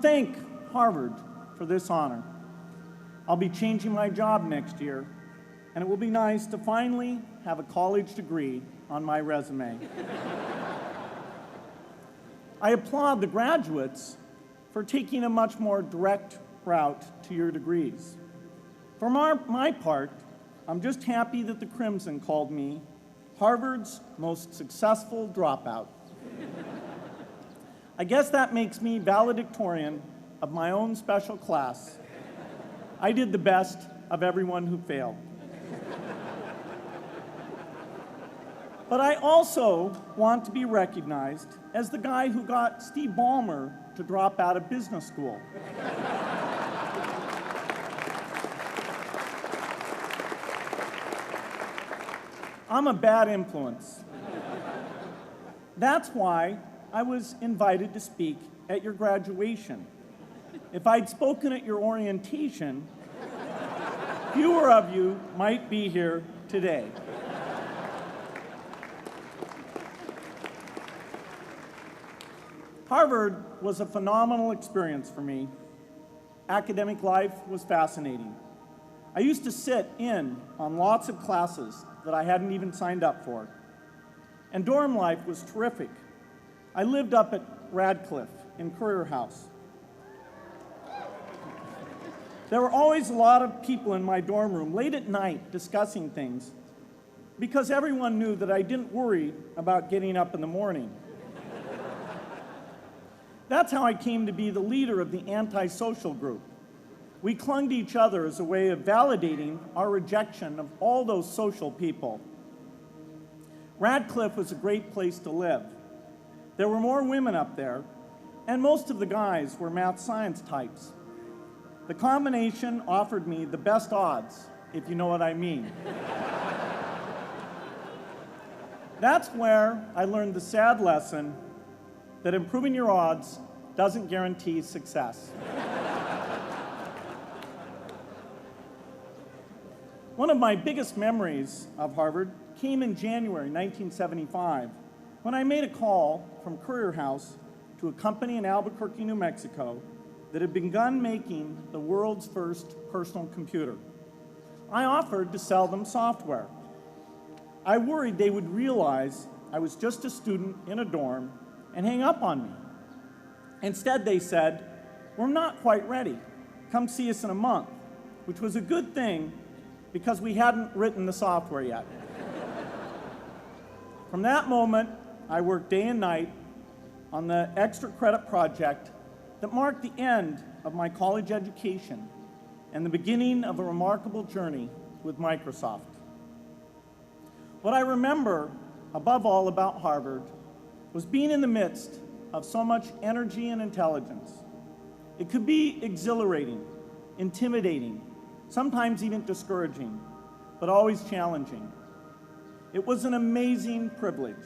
thank Harvard for this honor. I'll be changing my job next year, and it will be nice to finally have a college degree on my resume. I applaud the graduates for taking a much more direct route to your degrees. For my part, I'm just happy that the Crimson called me Harvard's most successful dropout. I guess that makes me valedictorian of my own special class. I did the best of everyone who failed. But I also want to be recognized as the guy who got Steve Ballmer to drop out of business school. I'm a bad influence. That's why I was invited to speak at your graduation. If I'd spoken at your orientation, fewer of you might be here today. Harvard was a phenomenal experience for me. Academic life was fascinating. I used to sit in on lots of classes that I hadn't even signed up for. And dorm life was terrific. I lived up at Radcliffe in Currier House. There were always a lot of people in my dorm room late at night discussing things because everyone knew that I didn't worry about getting up in the morning. That's how I came to be the leader of the antisocial group. We clung to each other as a way of validating our rejection of all those social people. Radcliffe was a great place to live. There were more women up there, and most of the guys were math science types. The combination offered me the best odds, if you know what I mean. That's where I learned the sad lesson that improving your odds doesn't guarantee success. One of my biggest memories of Harvard came in January 1975, when I made a call from Currier House to a company in Albuquerque, New Mexico, that had begun making the world's first personal computer. I offered to sell them software. I worried they would realize I was just a student in a dorm and hang up on me. Instead, they said, "We're not quite ready. Come see us in a month," which was a good thing because we hadn't written the software yet. From that moment, I worked day and night on the extra credit project that marked the end of my college education and the beginning of a remarkable journey with Microsoft. What I remember above all about Harvard was being in the midst of so much energy and intelligence. It could be exhilarating, intimidating, sometimes even discouraging, but always challenging. It was an amazing privilege,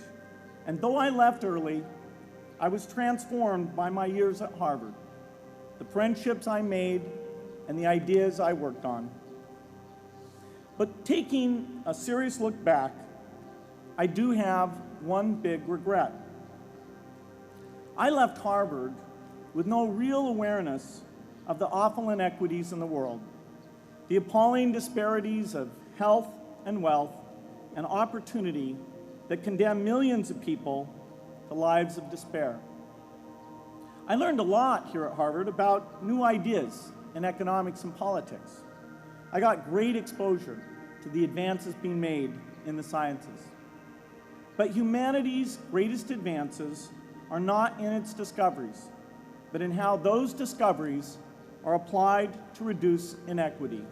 and though I left early, I was transformed by my years at Harvard, the friendships I made, and the ideas I worked on. But taking a serious look back, I do have one big regret. I left Harvard with no real awareness of the awful inequities in the world, the appalling disparities of health and wealth and opportunity that condemn millions of people to lives of despair. I learned a lot here at Harvard about new ideas in economics and politics. I got great exposure to the advances being made in the sciences. But humanity's greatest advances are not in its discoveries, but in how those discoveries are applied to reduce inequity.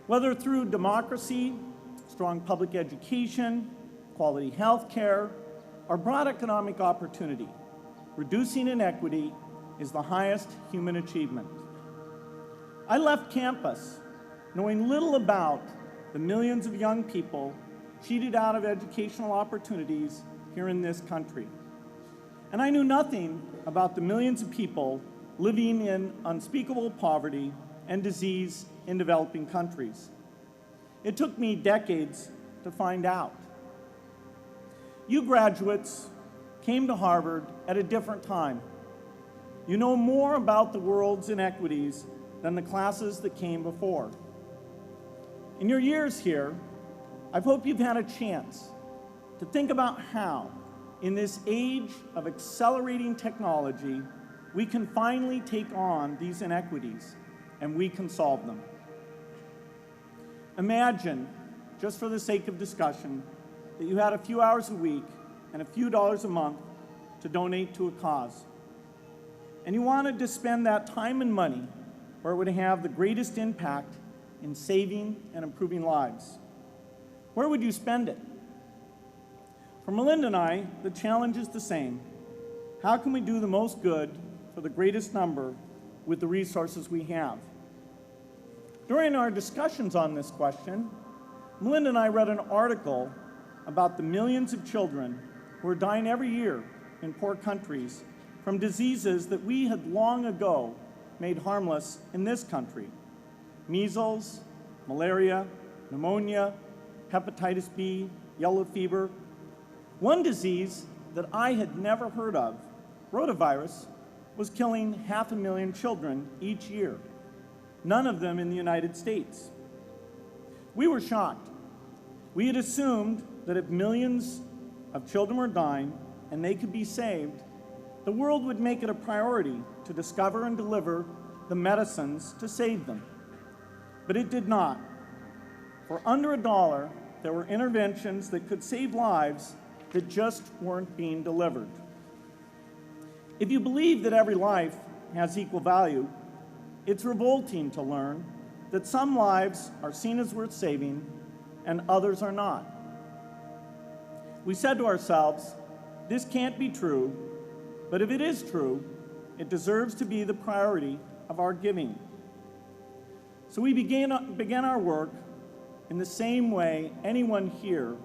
Whether through democracy, strong public education, quality health care, or broad economic opportunity, reducing inequity is the highest human achievement. I left campus knowing little about the millions of young people cheated out of educational opportunities here in this country. And I knew nothing about the millions of people living in unspeakable poverty and disease in developing countries. It took me decades to find out. You graduates came to Harvard at a different time. You know more about the world's inequities than the classes that came before. In your years here, I hope you've had a chance to think about how, in this age of accelerating technology, we can finally take on these inequities and we can solve them. Imagine, just for the sake of discussion, that you had a few hours a week and a few dollars a month to donate to a cause. And you wanted to spend that time and money where it would have the greatest impact in saving and improving lives. Where would you spend it? For Melinda and I, the challenge is the same. How can we do the most good for the greatest number with the resources we have? During our discussions on this question, Melinda and I read an article about the millions of children who are dying every year in poor countries from diseases that we had long ago made harmless in this country. Measles, malaria, pneumonia, hepatitis B, yellow fever. One disease that I had never heard of, rotavirus, was killing 500,000 children each year, none of them in the United States. We were shocked. We had assumed that if millions of children were dying and they could be saved, the world would make it a priority to discover and deliver the medicines to save them. But it did not. For under $1, there were interventions that could save lives that just weren't being delivered. If you believe that every life has equal value, it's revolting to learn that some lives are seen as worth saving and others are not. We said to ourselves, this can't be true, but if it is true, it deserves to be the priority of our giving. So we began our work in the same way anyone here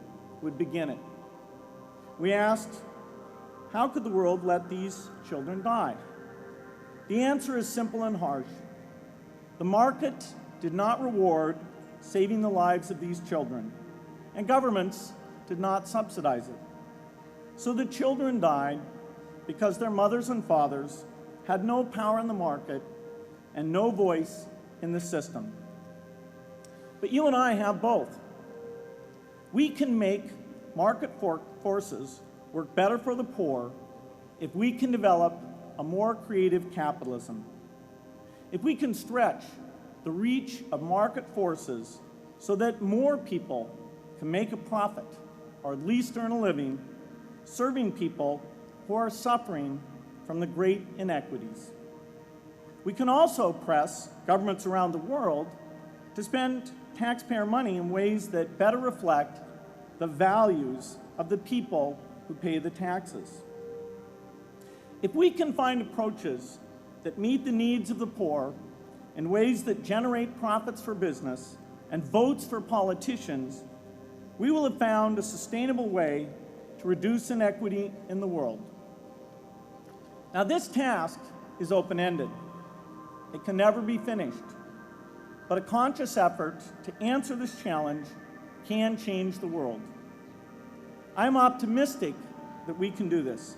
would begin it. We asked, how could the world let these children die? The answer is simple and harsh. The market did not reward saving the lives of these children, and governments did not subsidize it. So the children died because their mothers and fathers had no power in the market and no voice in the system. But you and I have both. We can make market forces work better for the poor if we can develop a more creative capitalism. If we can stretch the reach of market forces so that more people can make a profit or at least earn a living serving people who are suffering from the great inequities. We can also press governments around the world to spend taxpayer money in ways that better reflect the values of the people who pay the taxes. If we can find approaches that meet the needs of the poor in ways that generate profits for business and votes for politicians, we will have found a sustainable way to reduce inequity in the world. Now, this task is open-ended. It can never be finished. But a conscious effort to answer this challenge can change the world. I'm optimistic that we can do this.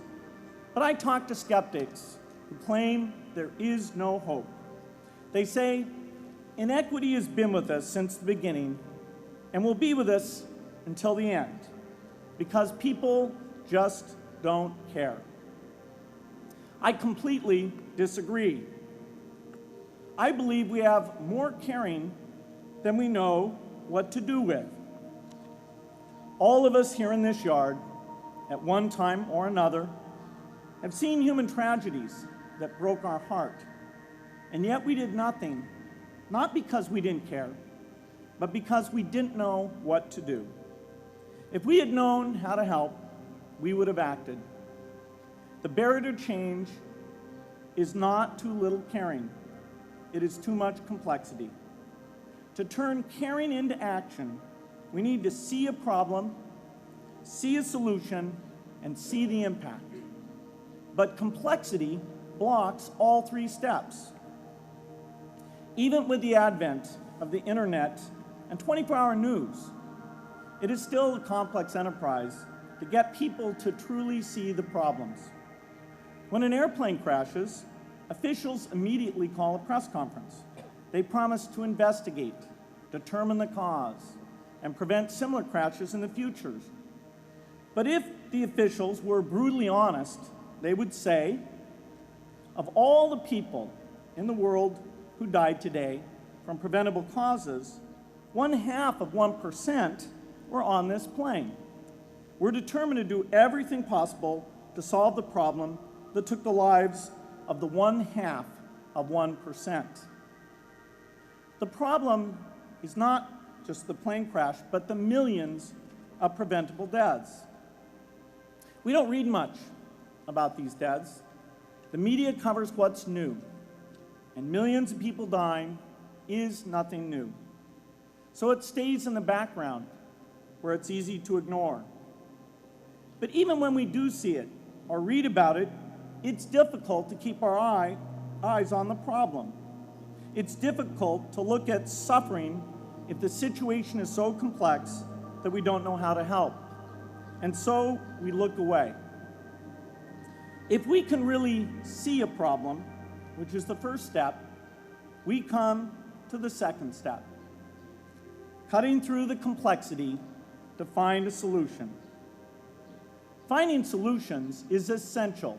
But I talk to skeptics who claim there is no hope. They say, inequity has been with us since the beginning and will be with us until the end, because people just don't care. I completely disagree. I believe we have more caring than we know what to do with. All of us here in this yard, at one time or another, have seen human tragedies that broke our heart, and yet we did nothing, not because we didn't care, but because we didn't know what to do. If we had known how to help, we would have acted. The barrier to change is not too little caring. It is too much complexity. To turn caring into action, we need to see a problem, see a solution, and see the impact. But complexity blocks all three steps. Even with the advent of the internet and 24-hour news, it is still a complex enterprise to get people to truly see the problems. When an airplane crashes, officials immediately call a press conference. They promise to investigate, determine the cause, and prevent similar crashes in the future. But if the officials were brutally honest, they would say, of all the people in the world who died today from preventable causes, 0.5% were on this plane. We're determined to do everything possible to solve the problem that took the lives of the 0.5%. The problem is not just the plane crash, but the millions of preventable deaths. We don't read much about these deaths. The media covers what's new, and millions of people dying is nothing new. So it stays in the background where it's easy to ignore. But even when we do see it or read about it, it's difficult to keep our eyes on the problem. It's difficult to look at suffering if the situation is so complex that we don't know how to help. And so we look away. If we can really see a problem, which is the first step, we come to the second step, cutting through the complexity to find a solution. Finding solutions is essential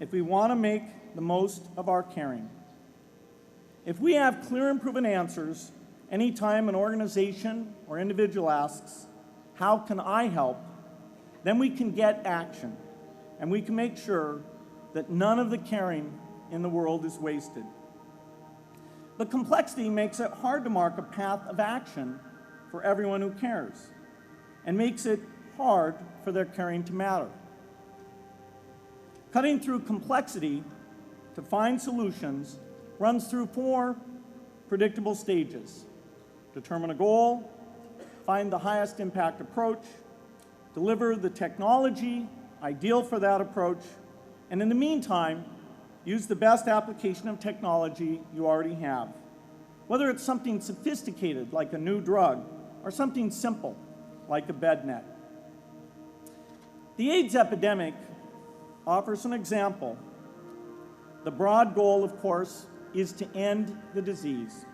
if we want to make the most of our caring. If we have clear and proven answers anytime an organization or individual asks, "How can I help?" then we can get action, and we can make sure that none of the caring in the world is wasted. But complexity makes it hard to mark a path of action for everyone who cares, and makes it hard for their caring to matter. Cutting through complexity to find solutions runs through 4 predictable stages: determine a goal, find the highest impact approach, deliver the technology ideal for that approach, and in the meantime, use the best application of technology you already have. Whether it's something sophisticated like a new drug or something simple like a bed net. The AIDS epidemic offers an example. The broad goal, of course, is to end the disease.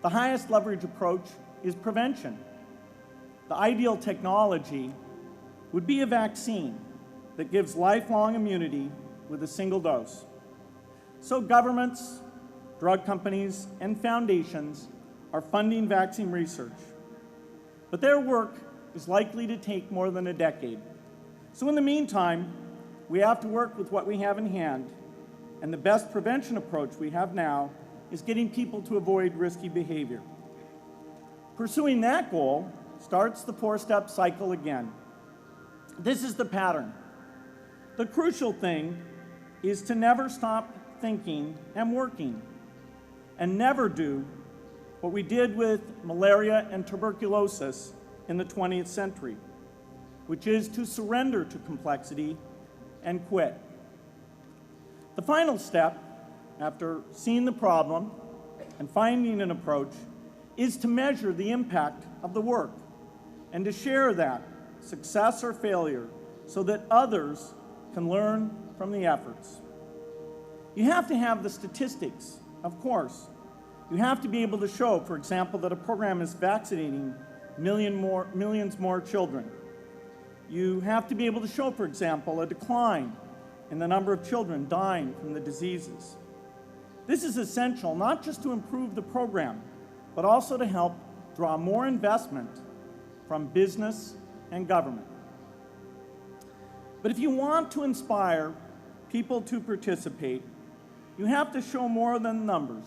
The highest leverage approach is prevention. The ideal technology would be a vaccine that gives lifelong immunity with a single dose. So governments, drug companies, and foundations are funding vaccine research. But their work is likely to take more than a decade. So in the meantime, we have to work with what we have in hand, and the best prevention approach we have now is getting people to avoid risky behavior. Pursuing that goal starts the 4-step cycle again. This is the pattern. The crucial thing is to never stop thinking and working, and never do what we did with malaria and tuberculosis in the 20th century, which is to surrender to complexity and quit. The final step, after seeing the problem and finding an approach, is to measure the impact of the work and to share that, success or failure, so that others can learn from the efforts. You have to have the statistics, of course. You have to be able to show, for example, that a program is vaccinating millions more children. You have to be able to show, for example, a decline in the number of children dying from the diseases. This is essential not just to improve the program, but also to help draw more investment from business and government. But if you want to inspire people to participate, you have to show more than numbers.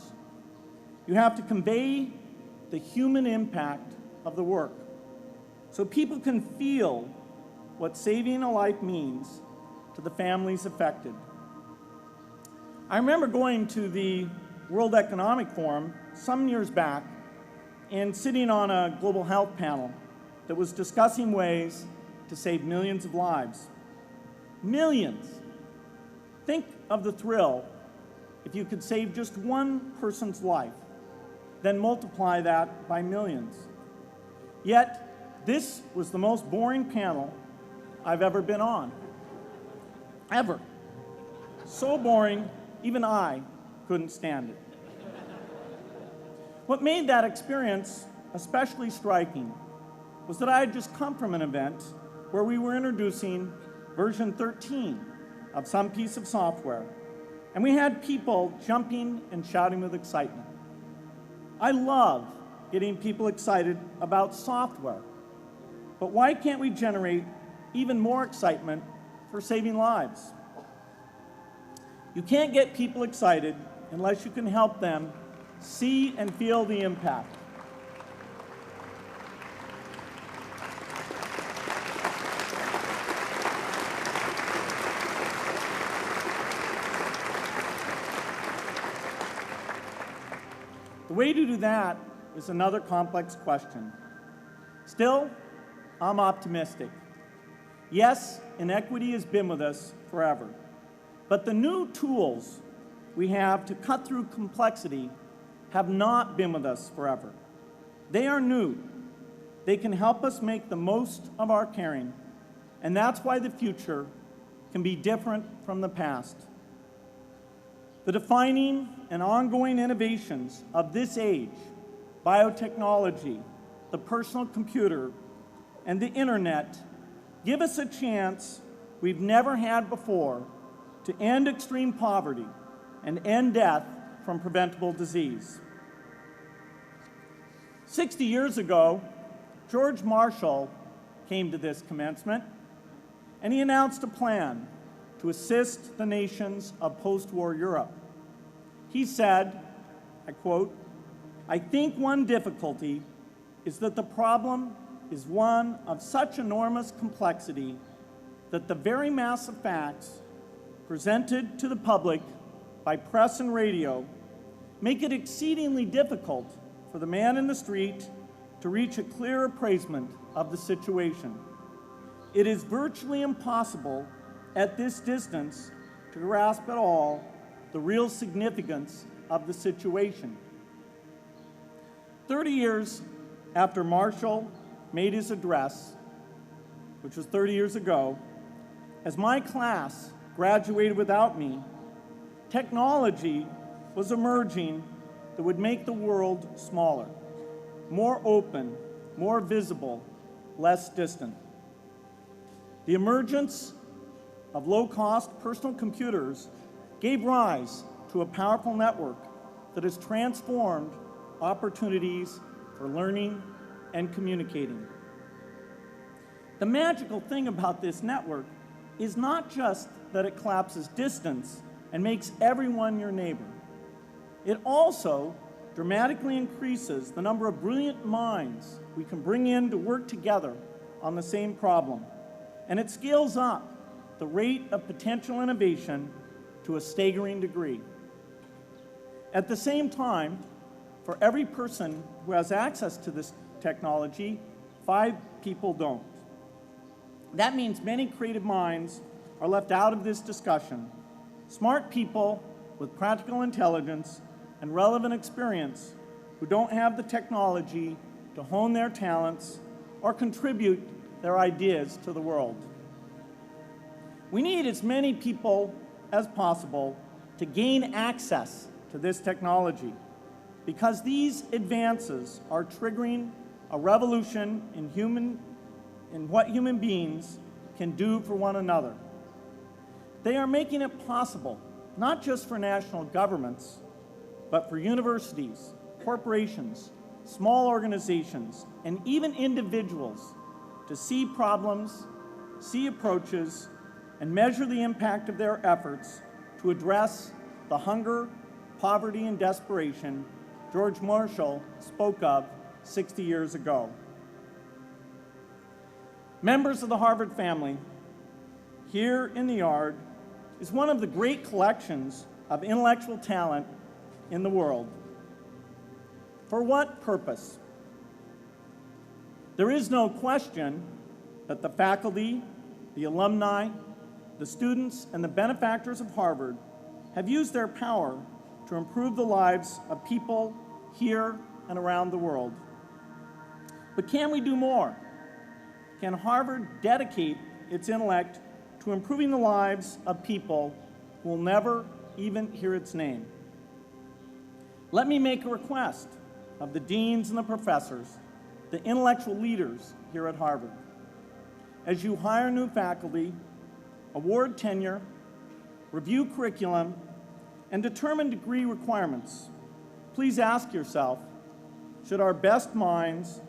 You have to convey the human impact of the work so people can feel what saving a life means to the families affected. I remember going to the World Economic Forum some years back and sitting on a global health panel that was discussing ways to save millions of lives. Millions! Think of the thrill if you could save just one person's life, then multiply that by millions. Yet, this was the most boring panel I've ever been on. Ever. So boring, even I couldn't stand it. What made that experience especially striking was that I had just come from an event where we were introducing version 13 of some piece of software, and we had people jumping and shouting with excitement. I love getting people excited about software, but why can't we generate even more excitement for saving lives? You can't get people excited unless you can help them see and feel the impact. The way to do that is another complex question. Still, I'm optimistic. Yes, inequity has been with us forever, but the new tools we have to cut through complexity have not been with us forever. They are new. They can help us make the most of our caring, and that's why the future can be different from the past. The defining and ongoing innovations of this age, biotechnology, the personal computer, and the internet, give us a chance we've never had before to end extreme poverty and end death from preventable disease. 60 years ago, George Marshall came to this commencement, and he announced a plan to assist the nations of post-war Europe. He said, I quote, "I think one difficulty is that the problem is one of such enormous complexity that the very mass of facts presented to the public by press and radio make it exceedingly difficult for the man in the street to reach a clear appraisement of the situation. It is virtually impossible at this distance to grasp at all the real significance of the situation." 30 years after Marshall made his address, which was 30 years ago, as my class graduated without me, technology was emerging that would make the world smaller, more open, more visible, less distant. The emergence of low-cost personal computers gave rise to a powerful network that has transformed opportunities for learning and communicating. The magical thing about this network is not just that it collapses distance and makes everyone your neighbor. It also dramatically increases the number of brilliant minds we can bring in to work together on the same problem, and it scales up the rate of potential innovation to a staggering degree. At the same time, for every person who has access to this technology, 5 people don't. That means many creative minds are left out of this discussion. Smart people with practical intelligence and relevant experience who don't have the technology to hone their talents or contribute their ideas to the world. We need as many people as possible to gain access to this technology, because these advances are triggering a revolution in what human beings can do for one another. They are making it possible, not just for national governments, but for universities, corporations, small organizations, and even individuals to see problems, see approaches, and measure the impact of their efforts to address the hunger, poverty, and desperation George Marshall spoke of 60 years ago. Members of the Harvard family, here in the yard is one of the great collections of intellectual talent in the world. For what purpose? There is no question that the faculty, the alumni, the students, and the benefactors of Harvard have used their power to improve the lives of people here and around the world. But can we do more? Can Harvard dedicate its intellect to improving the lives of people who will never even hear its name? Let me make a request of the deans and the professors, the intellectual leaders here at Harvard. As you hire new faculty, award tenure, review curriculum, and determine degree requirements, please ask yourself, should our best minds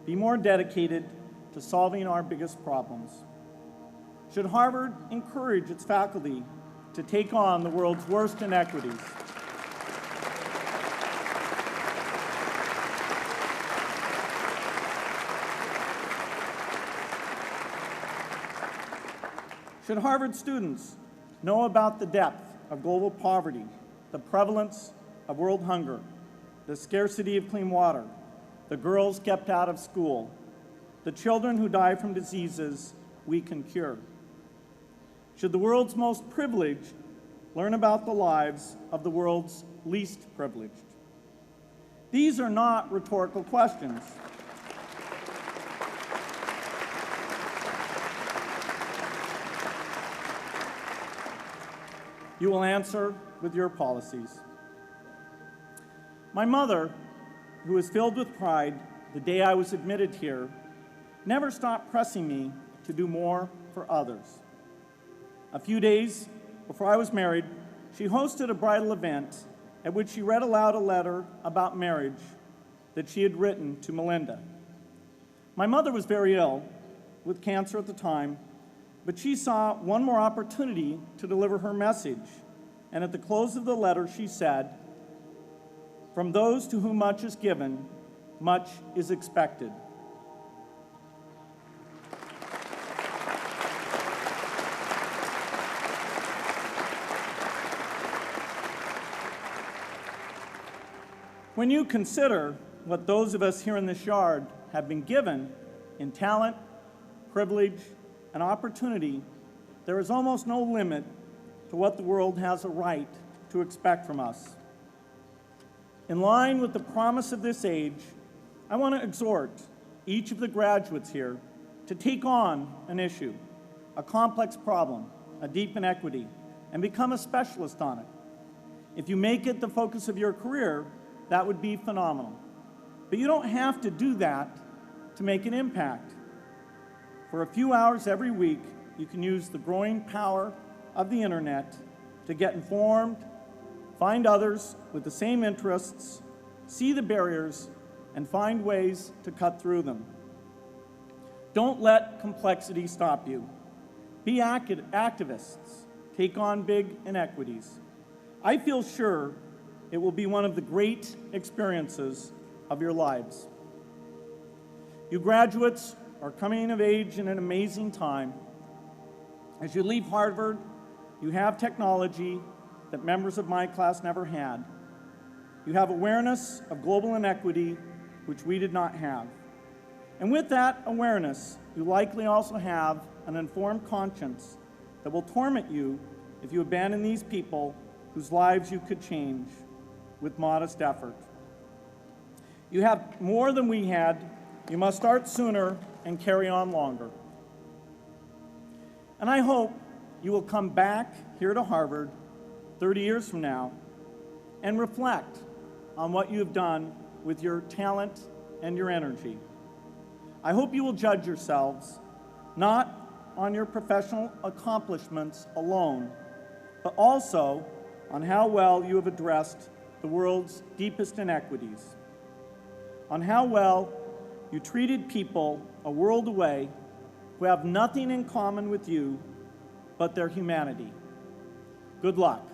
be more dedicated to solving our biggest problems? Should Harvard encourage its faculty to take on the world's worst inequities? Should Harvard students know about the depth of global poverty, the prevalence of world hunger, the scarcity of clean water, the girls kept out of school, the children who die from diseases we can cure? Should the world's most privileged learn about the lives of the world's least privileged? These are not rhetorical questions. You will answer with your policies. My mother, who was filled with pride the day I was admitted here, never stopped pressing me to do more for others. A few days before I was married, she hosted a bridal event at which she read aloud a letter about marriage that she had written to Melinda. My mother was very ill, with cancer at the time, but she saw one more opportunity to deliver her message, and at the close of the letter she said, "From those to whom much is given, much is expected." When you consider what those of us here in this yard have been given in talent, privilege, and opportunity, there is almost no limit to what the world has a right to expect from us. In line with the promise of this age, I want to exhort each of the graduates here to take on an issue, a complex problem, a deep inequity, and become a specialist on it. If you make it the focus of your career, that would be phenomenal. But you don't have to do that to make an impact. For a few hours every week, you can use the growing power of the internet to get informed, find others with the same interests, see the barriers, and find ways to cut through them. Don't let complexity stop you. Be activists. Take on big inequities. I feel sure it will be one of the great experiences of your lives. You graduates are coming of age in an amazing time. As you leave Harvard, you have technology that members of my class never had. You have awareness of global inequity, which we did not have. And with that awareness, you likely also have an informed conscience that will torment you if you abandon these people whose lives you could change with modest effort. You have more than we had. You must start sooner and carry on longer. And I hope you will come back here to Harvard 30 years from now and reflect on what you have done with your talent and your energy. I hope you will judge yourselves not on your professional accomplishments alone, but also on how well you have addressed the world's deepest inequities, on how well you treated people a world away who have nothing in common with you but their humanity. Good luck.